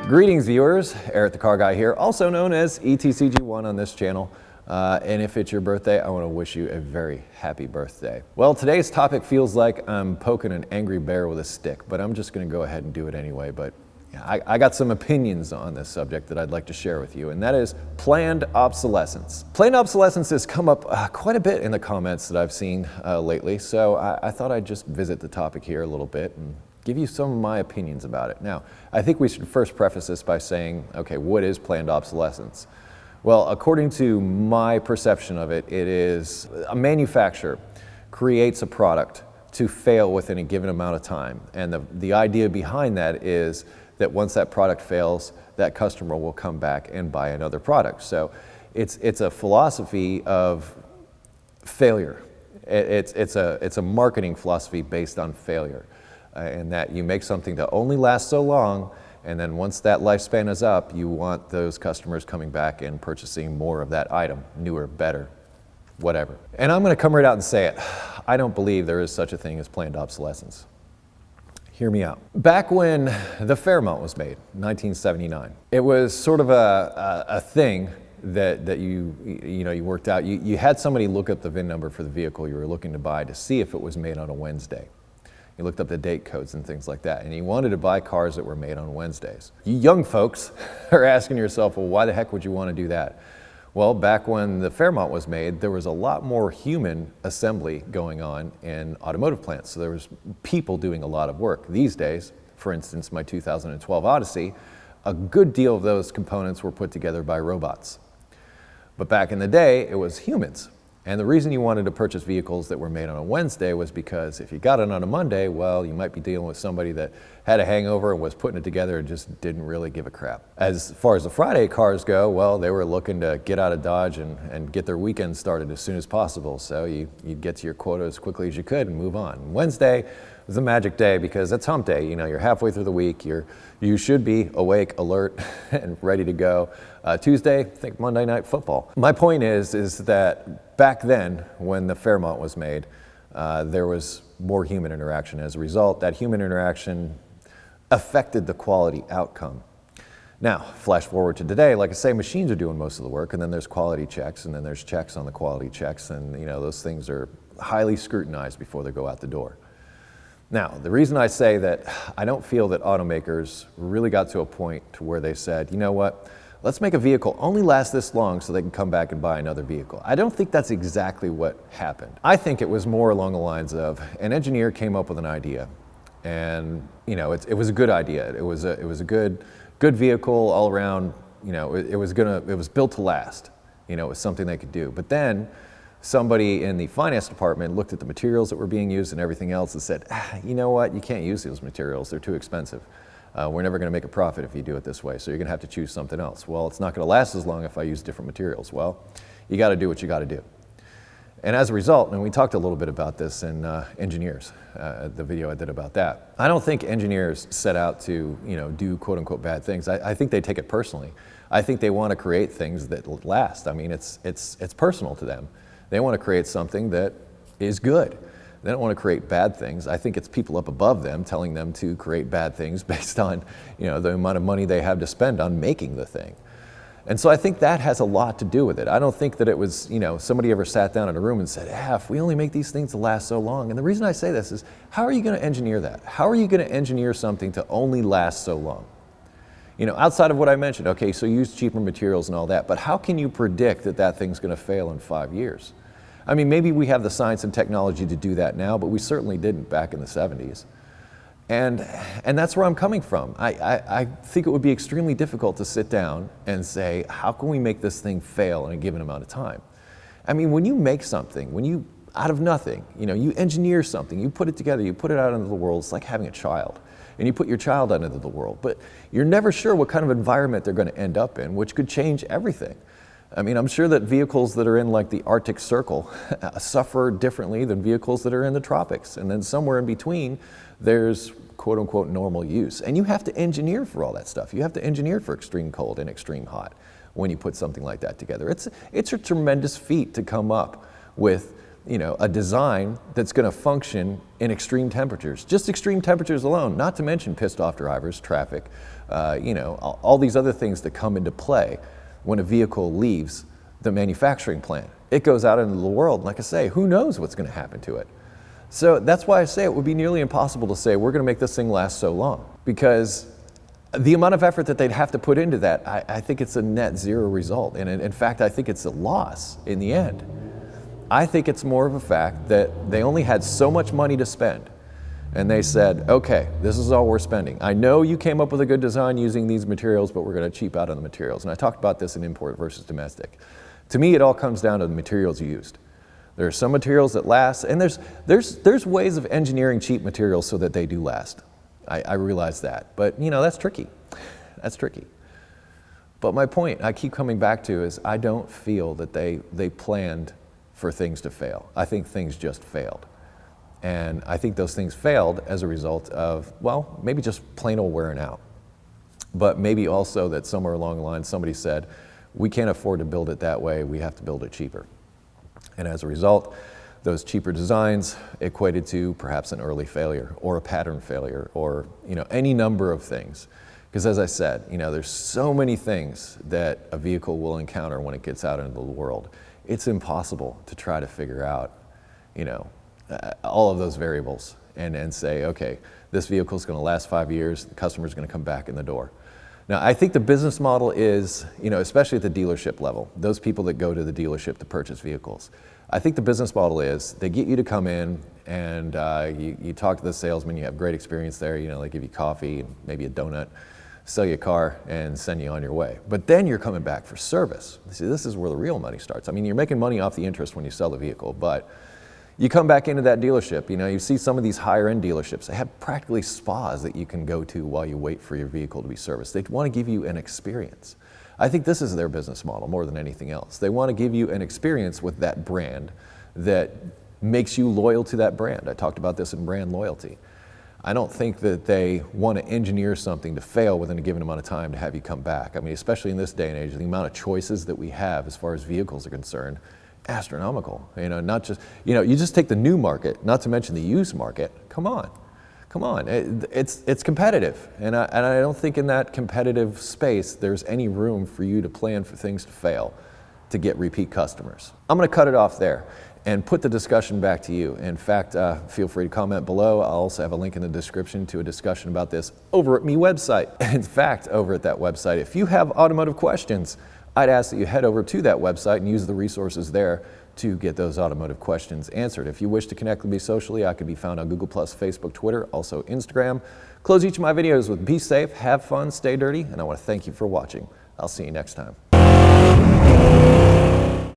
Greetings viewers, Eric the Car Guy here, also known as ETCG1 on this channel. And if it's your birthday, I want to wish you a very happy birthday. Well, today's topic feels like I'm poking an angry bear with a stick, but I'm just going to go ahead and do it anyway. But yeah, I got some opinions on this subject that I'd like to share with you, and that is planned obsolescence. Planned obsolescence has come up quite a bit in the comments that I've seen lately, so I thought I'd just visit the topic here a little bit and give you some of my opinions about it. Now, I think we should first preface this by saying, okay, what is planned obsolescence? Well, according to my perception of it, it is a manufacturer creates a product to fail within a given amount of time. And the idea behind that is that once that product fails, that customer will come back and buy another product. So it's a philosophy of failure. It's a marketing philosophy based on failure. And that you make something that only lasts so long, and then once that lifespan is up, you want those customers coming back and purchasing more of that item, newer, better, whatever. And I'm going to come right out and say it. I don't believe there is such a thing as planned obsolescence. Hear me out. Back when the Fairmont was made, 1979, it was sort of a thing that you worked out. You had somebody look up the VIN number for the vehicle you were looking to buy to see if it was made on a Wednesday. You looked up the date codes and things like that, and you wanted to buy cars that were made on Wednesdays. You young folks are asking yourself, well, why the heck would you want to do that? Well, back when the Fairmont was made, there was a lot more human assembly going on in automotive plants, so there was people doing a lot of work. These days, for instance, my 2012 Odyssey, a good deal of those components were put together by robots. But back in the day, it was humans. And the reason you wanted to purchase vehicles that were made on a Wednesday was because if you got it on a Monday, well, you might be dealing with somebody that had a hangover and was putting it together and just didn't really give a crap. As far as the Friday cars go, well, they were looking to get out of Dodge and get their weekend started as soon as possible. So you'd get to your quota as quickly as you could and move on. Wednesday was a magic day because it's hump day. You know, you're halfway through the week. You should be awake, alert, and ready to go. Tuesday, think Monday Night Football. My point is that back then, when the Fairmont was made, there was more human interaction. As a result, that human interaction affected the quality outcome. Now, flash forward to today, like I say, machines are doing most of the work, and then there's quality checks, and then there's checks on the quality checks, and those things are highly scrutinized before they go out the door. Now, the reason I say that I don't feel that automakers really got to a point to where they said, you know what, let's make a vehicle only last this long so they can come back and buy another vehicle. I don't think that's exactly what happened. I think it was more along the lines of an engineer came up with an idea, and it was a good idea. It was a good vehicle all around. It was built to last. It was something they could do. But then somebody in the finance department looked at the materials that were being used and everything else and said, you know what, you can't use those materials, they're too expensive. We're never going to make a profit if you do it this way, so you're going to have to choose something else. Well, it's not going to last as long if I use different materials. Well, you got to do what you got to do. And as a result, and we talked a little bit about this in engineers, the video I did about that. I don't think engineers set out to do quote unquote bad things. I think they take it personally. I think they want to create things that last. I mean, it's personal to them. They want to create something that is good. They don't want to create bad things. I think it's people up above them telling them to create bad things based on the amount of money they have to spend on making the thing. And so I think that has a lot to do with it. I don't think that it was, somebody ever sat down in a room and said, if we only make these things to last so long. And the reason I say this is, how are you going to engineer that? How are you going to engineer something to only last so long? Outside of what I mentioned, okay, so use cheaper materials and all that, but how can you predict that thing's going to fail in 5 years? I mean, maybe we have the science and technology to do that now, but we certainly didn't back in the 70s. And that's where I'm coming from. I think it would be extremely difficult to sit down and say, how can we make this thing fail in a given amount of time? I mean, when you make something, out of nothing, you engineer something, you put it together, you put it out into the world, it's like having a child. And you put your child out into the world, but you're never sure what kind of environment they're going to end up in, which could change everything. I mean, I'm sure that vehicles that are in like the Arctic Circle suffer differently than vehicles that are in the tropics. And then somewhere in between, there's quote unquote normal use. And you have to engineer for all that stuff. You have to engineer for extreme cold and extreme hot when you put something like that together. It's a tremendous feat to come up with a design that's going to function in extreme temperatures, just extreme temperatures alone, not to mention pissed off drivers, traffic, all these other things that come into play when a vehicle leaves the manufacturing plant. It goes out into the world, like I say, who knows what's going to happen to it. So that's why I say it would be nearly impossible to say we're going to make this thing last so long, because the amount of effort that they'd have to put into that, I think it's a net zero result. And in fact, I think it's a loss in the end. I think it's more of a fact that they only had so much money to spend. And they said, okay, this is all we're spending. I know you came up with a good design using these materials, but we're going to cheap out on the materials. And I talked about this in import versus domestic. To me, it all comes down to the materials used. There are some materials that last, and there's ways of engineering cheap materials so that they do last. I realize that, but that's tricky. That's tricky. But my point I keep coming back to is I don't feel that they planned for things to fail. I think things just failed. And I think those things failed as a result of, well, maybe just plain old wearing out. But maybe also that somewhere along the line somebody said, we can't afford to build it that way, we have to build it cheaper. And as a result, those cheaper designs equated to perhaps an early failure or a pattern failure or any number of things. Because as I said, there's so many things that a vehicle will encounter when it gets out into the world. It's impossible to try to figure out, all of those variables and say, okay, this vehicle is going to last 5 years, the customer's going to come back in the door. Now, I think the business model is, especially at the dealership level, those people that go to the dealership to purchase vehicles, I think the business model is they get you to come in and you talk to the salesman, you have great experience there, they give you coffee and maybe a donut, sell you a car and send you on your way. But then you're coming back for service. See, this is where the real money starts. I mean, you're making money off the interest when you sell the vehicle, but you come back into that dealership, you see some of these higher end dealerships, they have practically spas that you can go to while you wait for your vehicle to be serviced. They want to give you an experience. I think this is their business model more than anything else. They want to give you an experience with that brand that makes you loyal to that brand. I talked about this in brand loyalty. I don't think that they want to engineer something to fail within a given amount of time to have you come back. I mean, especially in this day and age, the amount of choices that we have as far as vehicles are concerned, astronomical. Not just, you just take the new market, not to mention the used market. Come on. It's competitive. And I don't think in that competitive space, there's any room for you to plan for things to fail to get repeat customers. I'm going to cut it off there and put the discussion back to you. In fact, feel free to comment below. I'll also have a link in the description to a discussion about this over at me website. In fact, over at that website, if you have automotive questions, I'd ask that you head over to that website and use the resources there to get those automotive questions answered. If you wish to connect with me socially, I can be found on Google+, Facebook, Twitter, also Instagram. Close each of my videos with be safe, have fun, stay dirty, and I want to thank you for watching. I'll see you next time.